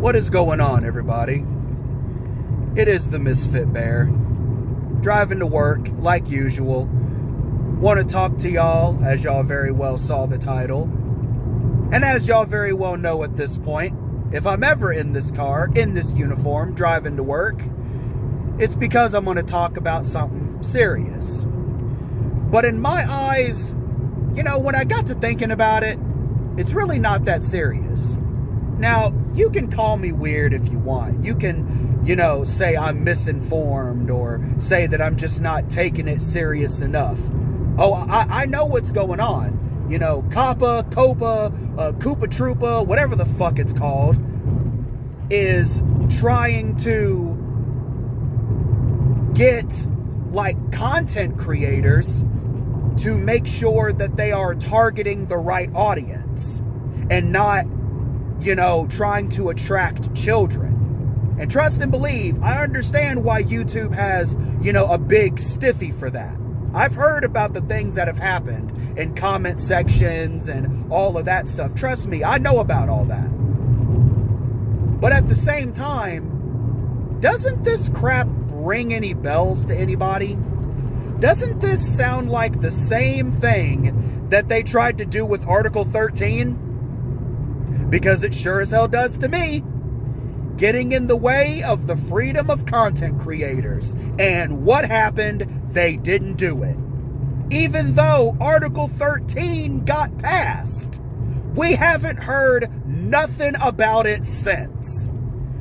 What is going on, everybody? It is the Misfit Bear, driving to work like usual. Want to talk to y'all, as y'all very well saw the title. And as y'all very well know at this point, if I'm ever in this car, in this uniform, driving to work, it's because I'm going to talk about something serious. But in my eyes, you know, when I got to thinking about it, it's really not that serious. Now, you can call me weird if you want. You can, you know, say I'm misinformed or say that I'm just not taking it serious enough. Oh, I know what's going on. You know, COPPA, COPPA Troopa, whatever the fuck it's called, is trying to get, like, content creators to make sure that they are targeting the right audience and not, you know, trying to attract children. And trust and believe, I understand why YouTube has, you know, a big stiffy for that. I've heard about the things that have happened in comment sections and all of that stuff. Trust me, I know about all that. But at the same time, doesn't this crap ring any bells to anybody? Doesn't this sound like the same thing that they tried to do with Article 13? Because it sure as hell does to me. Getting in the way of the freedom of content creators. And what happened? They didn't do it. Even though Article 13 got passed, we haven't heard nothing about it since.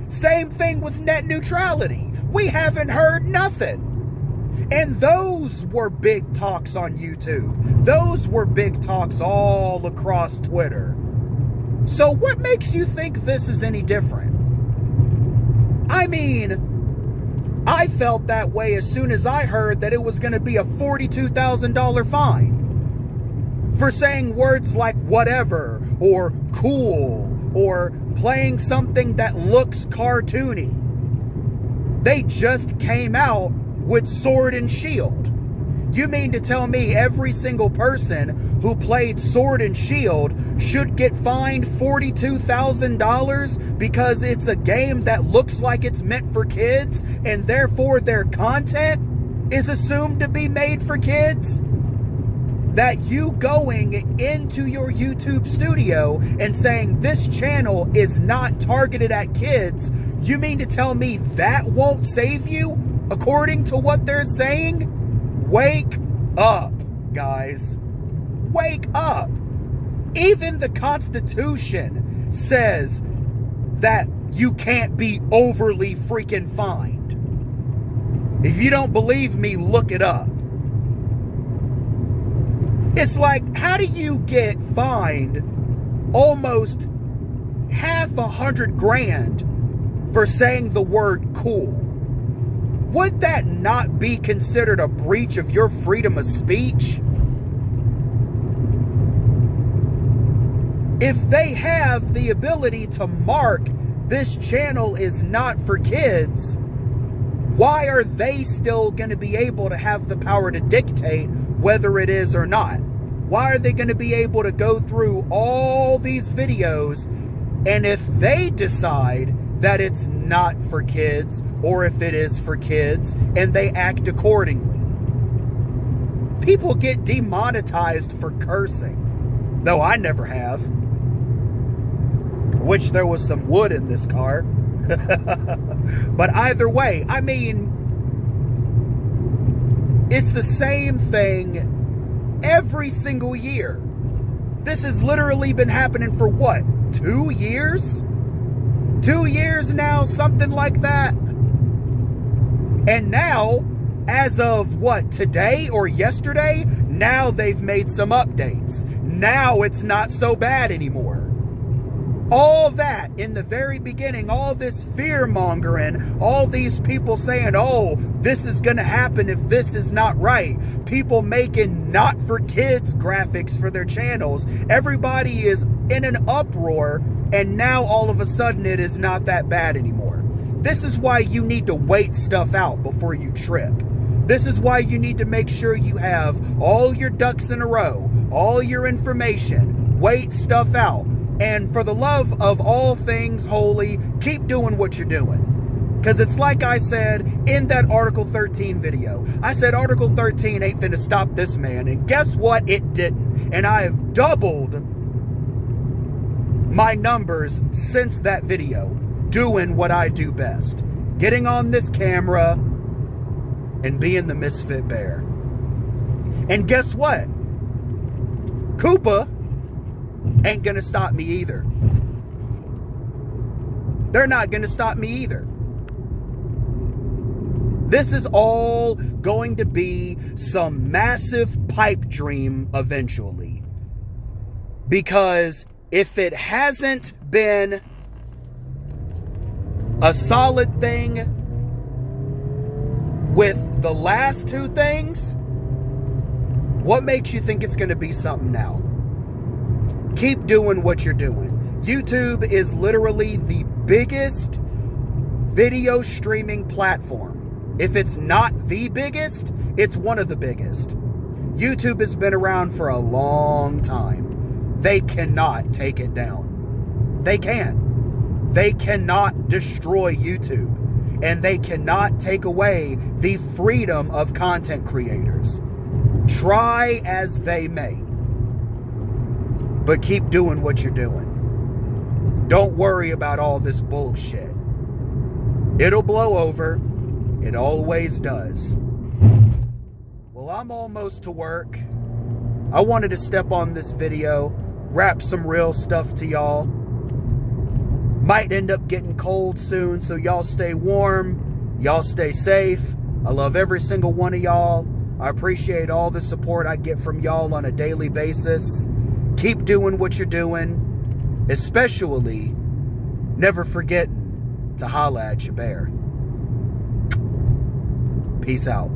Same thing with net neutrality. We haven't heard nothing. And those were big talks on YouTube. Those were big talks all across Twitter. So what makes you think this is any different? I mean, I felt that way as soon as I heard that it was going to be a $42,000 fine for saying words like whatever or cool or playing something that looks cartoony. They just came out with Sword and Shield. You mean to tell me every single person who played Sword and Shield should get fined $42,000 because it's a game that looks like it's meant for kids and therefore their content is assumed to be made for kids? That you going into your YouTube studio and saying this channel is not targeted at kids, you mean to tell me that won't save you according to what they're saying? Wake up, guys. Wake up. Even the Constitution says that you can't be overly freaking fined. If you don't believe me, look it up. It's like, how do you get fined almost $100,000 for saying the word cool? Would that not be considered a breach of your freedom of speech? If they have the ability to mark this channel is not for kids, why are they still going to be able to have the power to dictate whether it is or not? Why are they going to be able to go through all these videos, and if they decide that it's not for kids, or if it is for kids, and they act accordingly? People get demonetized for cursing, though I never have. Which there was some wood in this car. But either way, I mean, it's the same thing every single year. This has literally been happening for what, 2 years? 2 years now, something like that. And now, as of what, today or yesterday, now they've made some updates. Now it's not so bad anymore. All that in the very beginning, all this fear-mongering, all these people saying, oh, this is going to happen if this is not right. People making not-for-kids graphics for their channels. Everybody is in an uproar, and now all of a sudden it is not that bad anymore. This is why you need to wait stuff out before you trip. This is why you need to make sure you have all your ducks in a row, all your information, wait stuff out. And for the love of all things holy, keep doing what you're doing. Because it's like I said in that Article 13 video. I said Article 13 ain't finna stop this man. And guess what? It didn't. And I have doubled my numbers since that video, doing what I do best. Getting on this camera and being the misfit bear. And guess what? COPPA ain't gonna stop me either. They're not gonna stop me either. This is all going to be some massive pipe dream eventually. Because if it hasn't been a solid thing with the last two things, what makes you think it's going to be something now? Keep doing what you're doing. YouTube is literally the biggest video streaming platform. If it's not the biggest, it's one of the biggest. YouTube has been around for a long time. They cannot take it down. They can't. They cannot destroy YouTube. And they cannot take away the freedom of content creators. Try as they may. But keep doing what you're doing. Don't worry about all this bullshit. It'll blow over. It always does. Well, I'm almost to work. I wanted to step on this video, wrap some real stuff to y'all. Might end up getting cold soon, so y'all stay warm. Y'all stay safe. I love every single one of y'all. I appreciate all the support I get from y'all on a daily basis. Keep doing what you're doing. Especially, never forgetting to holla at your bear. Peace out.